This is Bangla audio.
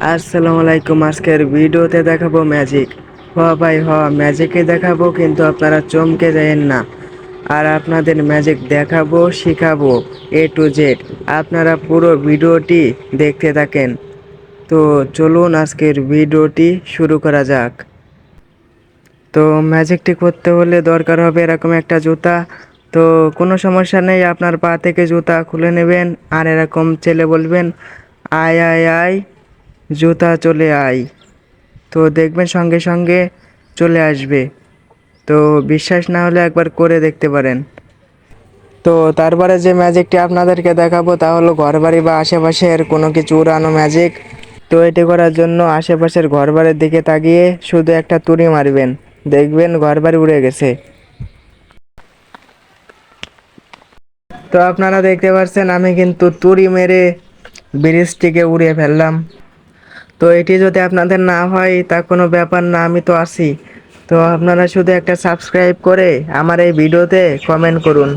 আসসালামু আলাইকুম। আজকের ভিডিওতে দেখাবো ম্যাজিক। ভাই ম্যাজিকে দেখাবো, কিন্তু আপনারা চমকে যাবেন না। আর আপনাদের ম্যাজিক দেখাবো, শিখাবো A to Z। আপনারা পুরো ভিডিওটি দেখতে থাকেন। তো চলুন আজকের ভিডিওটি শুরু করা যাক। তো ম্যাজিকটি করতে হলে দরকার হবে এরকম একটা জুতা। তো কোনো সমস্যা নেই, আপনার পা থেকে জুতা খুলে নেবেন আর এরকম চেলে বলবেন, আয় আয় আয় জুতা চলে আয়। তো দেখবেন সঙ্গে সঙ্গে চলে আসবে। তো বিশ্বাস না হলে একবার করে দেখতে পারেন। তো তারপরে যে ম্যাজিকটি আপনাদেরকে দেখাবো তা হলো ঘরবাড়ি বা আশেপাশের কোনো কিছু উড়ানো ম্যাজিক। তো এটি করার জন্য আশেপাশের ঘরবাড়ির দিকে তাকিয়ে শুধু একটা তুড়ি মারবেন, দেখবেন ঘরবাড়ি উড়ে গেছে। তো আপনারা দেখতে পাচ্ছেন আমি কিন্তু তুড়ি মেরে ব্রিজটিকে উড়িয়ে ফেললাম। তো এটি যদি আপনাদের না হয় তা কোনো ব্যাপার না, আমি তো আছি। তো আপনারা শুধু একটা সাবস্ক্রাইব করে আমার এই ভিডিওতে কমেন্ট করুন।